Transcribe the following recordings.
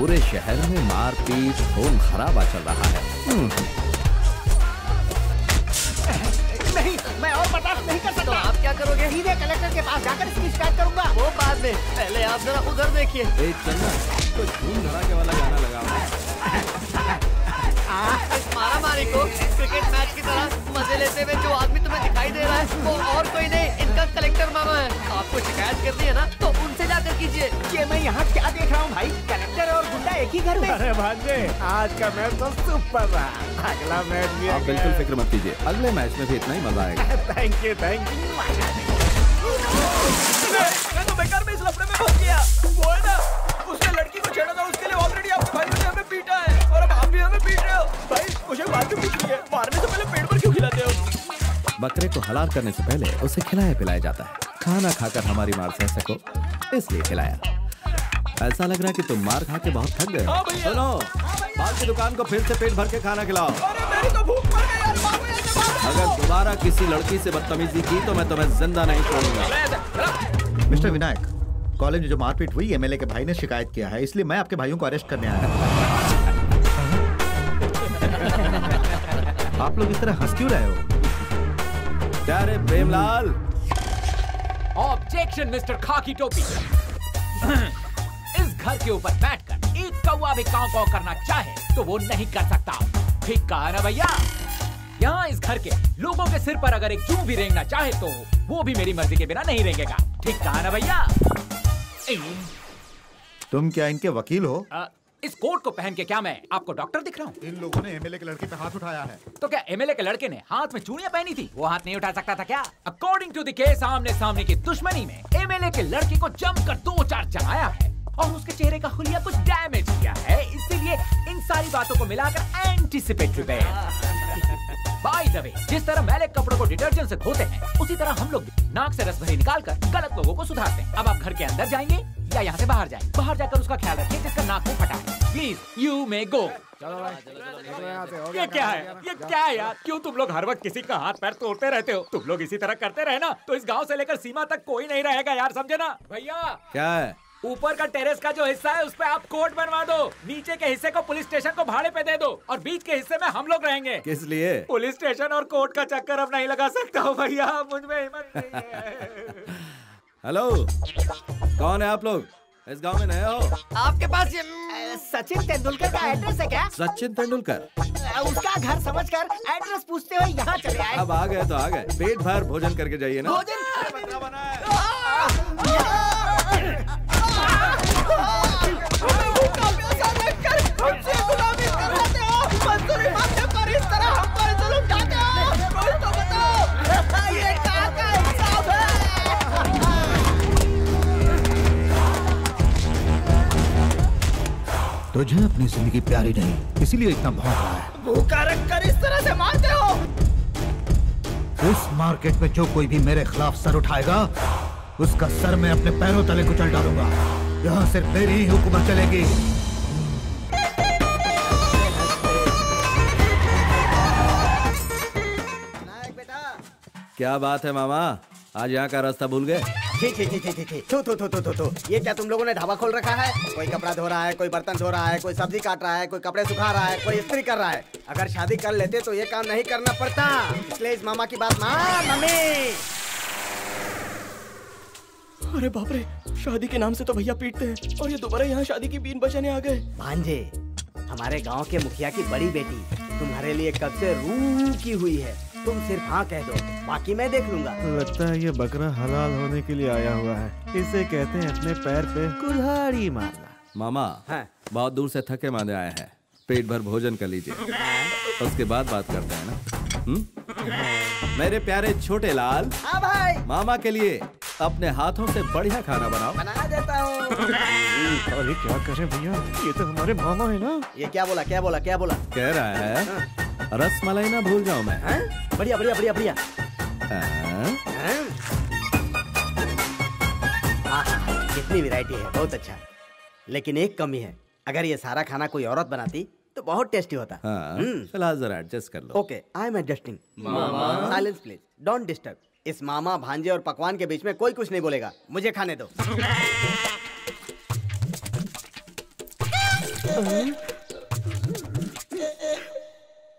पूरे शहर में मारपीट खून खराबा चल रहा है। नहीं, मैं और बर्दाश्त नहीं कर सकता। तो आप क्या करोगे? सीधे कलेक्टर के पास जाकर इसकी शिकायत करूंगा। वो बाद में, पहले आप जरा उधर देखिए। चलना, तो धूम धड़ाके वाला गाना लगा। इस मारामारी को क्रिकेट मैच की तरह मजे लेते हुए जो आदमी तुम्हें दिखाई दे रहा है वो और कोई नहीं, इनका कलेक्टर मामा है। आपको शिकायत करनी है ना तो उनसे जाकर कीजिए। ये मैं यहाँ क्या देख रहा हूँ भाई? कलेक्टर और गुंडा एक ही घर में। अरे भांजे, आज का मैच तो सुपर रहा। अगला मैच भी आप बिल्कुल फिक्र मत कीजिए, अगले मैच में भी इतना ही मजा आएगा। Thank you, thank you. मैं तो बेकार में इस लफड़े में फंस गया। वो है ना, उसने लड़की को छेड़ा था, उसके लिए ऑलरेडी आपके भाई ने हमें पीटा है और अब आप भी हमें पीट रहे हो। भाई मुझे मार क्यों पीट रही है? मारने से पहले पेट पर क्यों खिलाते हो? बकरे को हलाल करने से पहले उसे खिलाया पिलाया जाता है। खाना खाकर हमारी मार सह सको इसलिए खिलाया। ऐसा लग रहा है कि तुम मार खा के बहुत थक गए। सुनो, बाहर की दुकान को फिर से पेट भर के खाना खिलाओ। अरे मेरी तो भूख मर गई यार, बाबू ऐसे मारो। अगर दोबारा किसी लड़की से बदतमीजी की तो मैं तुम्हें जिंदा नहीं छोड़ूंगा। मिस्टर विनायक, कॉलेज में जो मारपीट हुई एमएलए के भाई ने शिकायत किया है, इसलिए मैं आपके भाइयों को अरेस्ट करने आया। आप लोग इस तरह हंस क्यों रहे हो? क्या रे प्रेमलाल? ऑब्जेक्शन मिस्टर खाकी टोपी। इस घर के ऊपर बैठकर एक कौवा भी काव काव करना चाहे तो वो नहीं कर सकता। ठीक कहा ना भैया? यहाँ इस घर के लोगों के सिर पर अगर एक जू भी रेंगना चाहे तो वो भी मेरी मर्जी के बिना नहीं रेंगेगा। ठीक कहा ना भैया? तुम क्या इनके वकील हो? इस कोट को पहन के क्या मैं आपको डॉक्टर दिख रहा हूँ? इन लोगों ने एमएलए के लड़के पे हाथ उठाया है। तो क्या एमएलए के लड़के ने हाथ में चूड़ियां पहनी थी, वो हाथ नहीं उठा सकता था क्या? अकॉर्डिंग टू द केस, आमने सामने की दुश्मनी में एमएलए के लड़के को जमकर 2-4 जलाया है और उसके चेहरे का हुलिया कुछ डैमेज किया है। इसीलिए इन सारी बातों को मिलाकर एंटीसिपेटरी बाय द वे, जिस तरह मैले कपड़ों को डिटर्जेंट से धोते हैं उसी तरह हम लोग नाक से रस भरी निकालकर गलत लोगों को सुधारते हैं। अब आप घर के अंदर जाएंगे या यहाँ से बाहर जाएंगे? बाहर जाकर उसका ख्याल रखिए जिसका नाक में फटा है। प्लीज यू मे गो। ये क्या है? ये क्या है यार? क्यों तुम लोग हर वक्त किसी का हाथ पैर तोड़ते रहते हो? तुम लोग इसी तरह करते रहे ना तो इस गांव से लेकर सीमा तक कोई नहीं रहेगा यार, समझे ना भैया? क्या है? ऊपर का टेरेस का जो हिस्सा है उस पे आप कोर्ट बनवा दो, नीचे के हिस्से को पुलिस स्टेशन को भाड़े पे दे दो और बीच के हिस्से में हम लोग रहेंगे। किस लिए? पुलिस स्टेशन और कोर्ट का चक्कर अब नहीं लगा सकता हूँ भैया, मुझ में हिम्मत नहीं है। हेलो, कौन है आप लोग? इस गांव में नए हो? आपके पास ये सचिन तेंदुलकर का एड्रेस है क्या? सचिन तेंदुलकर? उसका घर समझकर एड्रेस पूछते हुए यहाँ चले आए। अब आ गए तो आ गए, पेट भर भोजन करके जाइए ना। भोजन बना है। तुझे अपनी जिंदगी प्यारी नहीं, इसीलिए इतना भौंक रहा है। भूखा रखकर इस तरह से मारते हो? इस मार्केट में जो कोई भी मेरे खिलाफ सर उठाएगा उसका सर मैं अपने पैरों तले कुचल डालूंगा। यहाँ सिर्फ मेरी ही हुकूमत चलेगी। क्या बात है मामा, आज यहाँ का रास्ता भूल गए? ये क्या तुम लोगों ने ढाबा खोल रखा है? कोई कपड़ा धो रहा है, कोई बर्तन धो रहा है, कोई सब्जी काट रहा है, कोई कपड़े सुखा रहा है, कोई इस्त्री कर रहा है। अगर शादी कर लेते तो ये काम नहीं करना पड़ता, इसलिए इस मामा की बात मान। मम्मी, अरे बाप रे, शादी के नाम से तो भैया पीटते हैं और ये दोबारा यहाँ शादी की बीन बजाने आ गए। भांजे, हमारे गांव के मुखिया की बड़ी बेटी तुम्हारे लिए कब से रूकी हुई है। तुम सिर्फ हाँ कह दो, बाकी मैं देख लूंगा। लगता है ये बकरा हलाल होने के लिए आया हुआ है। इसे कहते हैं अपने पैर पे कुल्हाड़ी मारना। मामा, हाँ। बहुत दूर से थके मांदे आए हैं, पेट भर भोजन कर लीजिए, उसके बाद बात करते हैं ना। मेरे प्यारे छोटे लाल। हाँ भाई। मामा के लिए अपने हाथों से बढ़िया खाना बनाओ। बना देता हूँ। अरे क्या करें भैया, ये तो हमारे मामा है ना। ये क्या बोला, क्या बोला, क्या बोला? कह रहा है रस मलाई ना भूल जाऊं मैं। बढ़िया बढ़िया बढ़िया बढ़िया। कितनी वैरायटी है, बहुत अच्छा। लेकिन एक कमी है, अगर ये सारा खाना कोई औरत बनाती तो बहुत टेस्टी होता। फिलहाल जरा एडजस्ट कर लो। Okay, I am adjusting. Silence please, don't disturb. इस मामा भांजे और पकवान के बीच में कोई कुछ नहीं बोलेगा, मुझे खाने दो।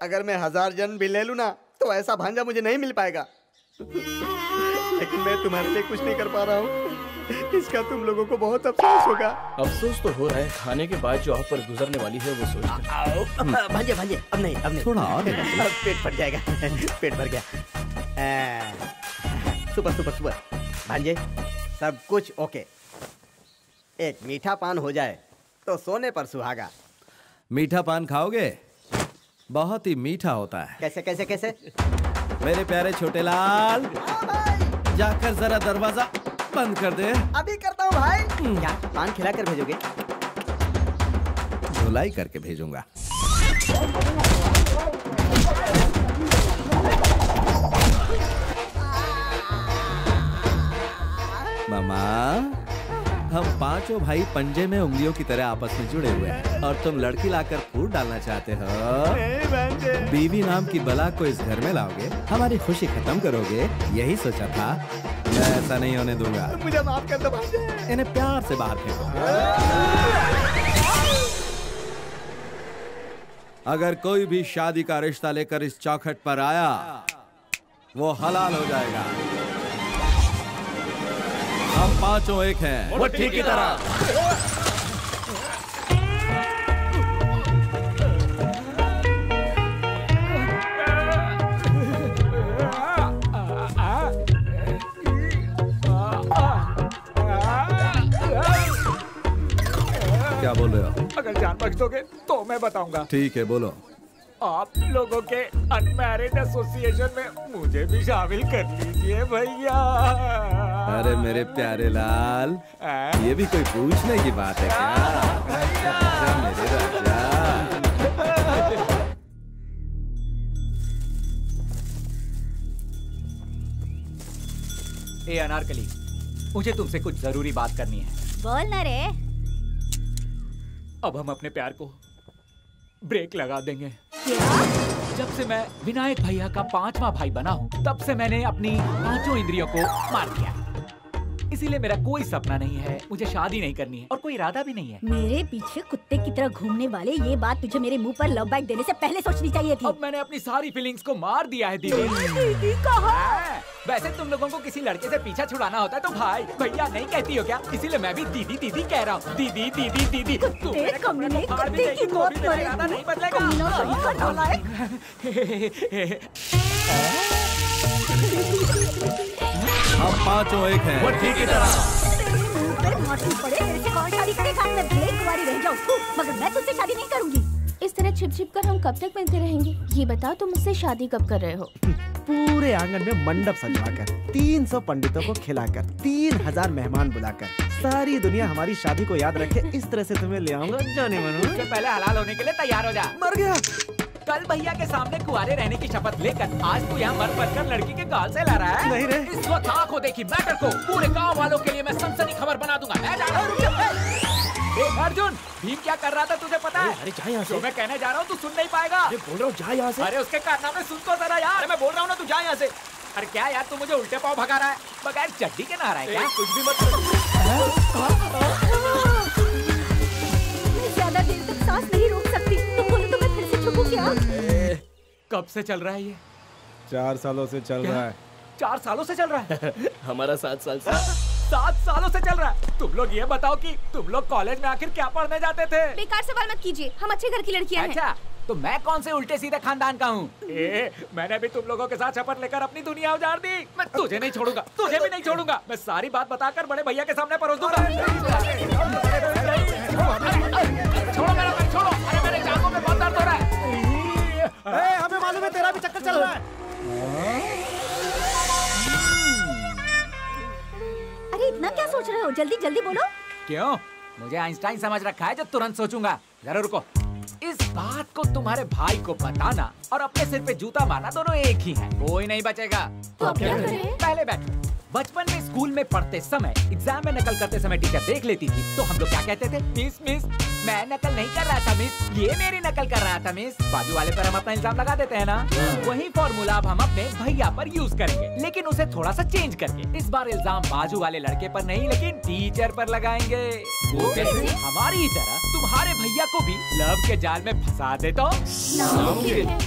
अगर मैं 1000 जन्म भी ले लूं ना तो ऐसा भांजा मुझे नहीं मिल पाएगा। लेकिन मैं तुम्हारे लिए कुछ नहीं कर पा रहा हूँ। इसका तुम लोगों को बहुत अफसोस होगा। अफसोस तो हो रहा है, खाने के बाद जो आप पर गुजरने वाली है वो सोच। भांजे भांजे अब नहीं थोड़ा और अब पेट फट जाएगा। पेट भर गया। सुपर सुपर सुपर भांजे, सब कुछ ओके। एक मीठा पान हो जाए तो सोने पर सुहागा। मीठा पान खाओगे? बहुत ही मीठा होता है। कैसे कैसे कैसे? मेरे प्यारे छोटे लाल, जाकर जरा दरवाजा बंद कर दे। अभी करता हूँ भाई। क्या पान खिला कर भेजोगे? धुलाई करके भेजूंगा। मामा, हम पांचों भाई पंजे में उंगलियों की तरह आपस में जुड़े हुए हैं और तुम लड़की लाकर फूट डालना चाहते हो। बीवी नाम की बला को इस घर में लाओगे, हमारी खुशी खत्म करोगे, यही सोचा था। मैं ऐसा नहीं होने दूंगा। मुझे माफ कर दो भांजे। इन्हें प्यार से बाहर फेंको। अगर कोई भी शादी का रिश्ता लेकर इस चौखट पर आया, वो हलाल हो जाएगा। हम पांचों एक हैं, भट्टी की तरह। क्या बोल रहे हो? अगर जान बख्श दोगे तो मैं बताऊंगा। ठीक है, बोलो। आप लोगों के अनमैरिड एसोसिएशन में मुझे भी शामिल कर लीजिए भैया। अरे मेरे प्यारे लाल, ये भी कोई पूछने की बात है क्या? राजा मेरे राजा। ए अनारकली, मुझे तुमसे कुछ जरूरी बात करनी है। बोल ना रे। अब हम अपने प्यार को ब्रेक लगा देंगे। जब से मैं विनायक भैया का 5वां भाई बना हूँ, तब से मैंने अपनी 5 इंद्रियों को मार दिया। इसीलिए मेरा कोई सपना नहीं है, मुझे शादी नहीं करनी है और कोई इरादा भी नहीं है। मेरे पीछे कुत्ते की तरह घूमने वाले, ये बात तुझे मेरे मुंह पर लव बाइट देने से पहले सोचनी चाहिए थी। अब मैंने अपनी सारी फीलिंग्स को मार दिया है दीदी। दीदी कहा? वैसे तुम लोगों को किसी लड़के से पीछा छुड़ाना होता है तो भाई भैया नहीं कहती हो क्या? इसीलिए मैं भी दीदी दीदी कह रहा हूँ। दीदी दीदी दीदी। कुत्ते कमीने, कुत्ते की मौत मरे। इरादा नहीं बदलेगा। कमीना सही कर डाला है। हम पांचों एक हैं। भट्टी की तरह। पड़े मेरे से कौन शादी करेगा? मैं भले कुंवारी रह जाऊँ, मगर मैं तुझसे शादी नहीं करूंगी। इस तरह छिप छिप कर हम कब तक मिलते रहेंगे? ये बताओ, तुम मुझसे शादी कब कर रहे हो? पूरे आंगन में मंडप सजवाकर, 300 पंडितों को खिलाकर, 3000 मेहमान बुलाकर, सारी दुनिया हमारी शादी को याद रखे, इस तरह से तुम्हें ले आऊंगा जाने मनो। उससे पहले हलाल होने के लिए तैयार हो जा। मर गया। कल भैया के सामने कुंवारे रहने की शपथ लेकर आज तू यहाँ मर बनकर लड़की के गाल से ला रहा है। नहीं रे। इस वक्त आंखों देखी मैटर को पूरे गांव वालों के लिए मैं सनसनी खबर बना दूंगा। मैं जा रहा हूँ। अर्जुन, भीम क्या कर रहा था तुझे पता है? अरे जा यहाँ से। जो मैं कहने जा रहा हूँ तू सुन नहीं पाएगा। अरे बोल रहा हूँ जा यहाँ से। अरे उसके कारनामे सुन तो जरा यार। अरे मैं बोल रहा हूँ ना, तू जा यहाँ से। अरे क्या यार, तू मुझे उल्टे पाँव भगा रहा है? बगैर चड्डी के नहा रहा है क्या? कुछ भी मत। मैं ज्यादा देर तक सांस नहीं रोक सकती। तुम बोलो तो मैं फिर से छुपूं क्या? कब से चल रहा है ये? 4 सालों से चल रहा है। 4 सालों से चल रहा है? हमारा 7 साल से। 7 सालों से चल रहा है। तुम लोग ये बताओ कि तुम लोग कॉलेज में आखिर क्या पढ़ने जाते थे? बेकार सवाल मत कीजिए, हम अच्छे घर की लड़कियां हैं। अच्छा, तो मैं कौन से उल्टे सीधे खानदान का हूँ? मैंने भी तुम लोगों के साथ शपथ लेकर अपनी दुनिया उजाड़ दी। मैं तुझे नहीं छोड़ूंगा, तुझे भी नहीं छोड़ूंगा। मैं सारी बात बताकर बड़े भैया के सामने परोस दूंगा। छोड़ो मेरा भाई, छोड़ो। अरे मेरे जांघों में बहुत दर्द हो रहा है। हमें मालूम है तेरा भी चक्कर चल रहा है। अरे इतना क्या सोच रहे हो? जल्दी जल्दी बोलो। क्यों? मुझे आइंस्टाइन समझ रखा है जो तुरंत सोचूंगा। जरा रुको। इस बात को तुम्हारे भाई को बताना और अपने सिर पे जूता मारना दोनों एक ही है। कोई नहीं बचेगा। तो अब क्या करें? पहले बैठो। बचपन में स्कूल में पढ़ते समय एग्जाम में नकल करते समय टीचर देख लेती थी तो हम लोग क्या कहते थे? मिस मिस, मैं नकल नहीं कर रहा था मिस, ये मेरी नकल कर रहा था मिस। बाजू वाले पर हम अपना इल्जाम लगा देते हैं ना। वही फॉर्मूला अब हम अपने भैया पर यूज करेंगे, लेकिन उसे थोड़ा सा चेंज करके। इस बार इल्जाम बाजू वाले लड़के पर नहीं लेकिन टीचर पर लगाएंगे। वो कैसे? हमारी ही तरह तुम्हारे भैया को भी लव के जाल में फंसा दे तो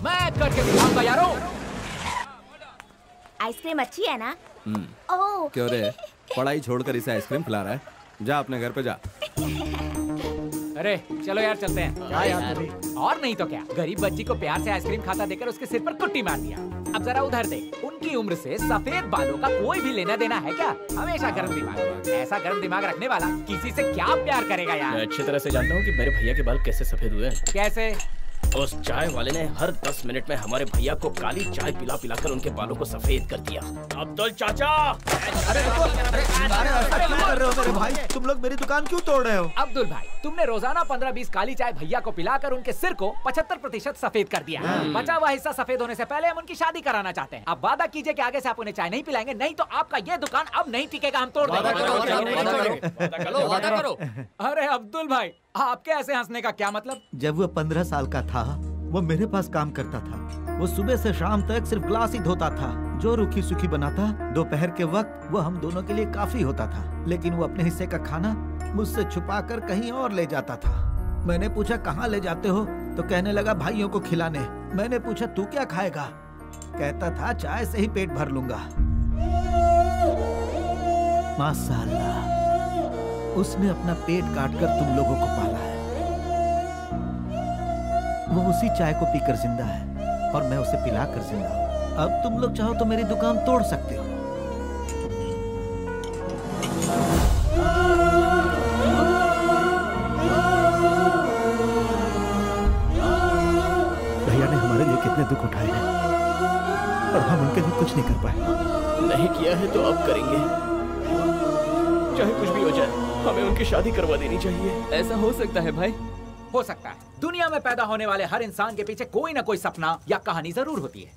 मैं करके दिखाऊंगा यारो। आइसक्रीम अच्छी है ना? ओह क्यों रे, पढ़ाई छोड़कर इसे आइसक्रीम खिला रहा है? जा अपने घर पे जा। अरे चलो यार चलते हैं। क्या यार और नहीं तो क्या, गरीब बच्ची को प्यार से आइसक्रीम खाता देकर उसके सिर पर कुट्टी मार दिया। अब जरा उधर देख, उनकी उम्र से सफेद बालों का कोई भी लेना देना है क्या? हमेशा गर्म दिमाग, ऐसा गर्म दिमाग रखने वाला किसी से क्या प्यार करेगा यार। मैं अच्छी तरह से जानता हूँ कि मेरे भैया के बाल कैसे सफेद हुए हैं। कैसे? उस चाय वाले ने हर 10 मिनट में हमारे भैया को काली चाय पिला पिला कर उनके बालों को सफेद कर दिया। अब्दुल चाचा, अरे क्यों कर रहे हो मेरे भाई? तुम लोग मेरी दुकान क्यों तोड़ रहे हो? अब्दुल भाई, तुमने रोजाना 15-20 काली चाय भैया को पिलाकर उनके सिर को 75% सफेद कर दिया। बचा हुआ हिस्सा सफेद होने से पहले हम उनकी शादी कराना चाहते हैं। अब वादा कीजिए कि आगे से आप उन्हें चाय नहीं पिलाएंगे, नहीं तो आपका ये दुकान अब नहीं टिकेगा, हम तोड़ देंगे। वादा करो। अरे अब्दुल भाई, आपके ऐसे हंसने का क्या मतलब? जब वो 15 साल का था, वो मेरे पास काम करता था। वो सुबह से शाम तक सिर्फ ग्लास ही धोता था। जो रूखी सूखी बनाता, दोपहर के वक्त वो हम दोनों के लिए काफी होता था। लेकिन वो अपने हिस्से का खाना मुझसे छुपाकर कहीं और ले जाता था। मैंने पूछा कहाँ ले जाते हो, तो कहने लगा भाइयों को खिलाने। मैंने पूछा तू क्या खाएगा? कहता था चाय से ही पेट भर लूंगा। माशाअल्लाह, उसने अपना पेट काटकर तुम लोगों को पाला है। वो उसी चाय को पीकर जिंदा है और मैं उसे पिलाकर जिंदा हूँ। अब तुम लोग चाहो तो मेरी दुकान तोड़ सकते हो। भैया ने हमारे लिए कितने दुख उठाए हैं और हम उनके लिए कुछ नहीं कर पाए। नहीं किया है तो अब करेंगे। चाहे कुछ भी हो जाए, हमें उनकी शादी करवा देनी चाहिए। ऐसा हो सकता है भाई? हो सकता है। दुनिया में पैदा होने वाले हर इंसान के पीछे कोई ना कोई सपना या कहानी जरूर होती है।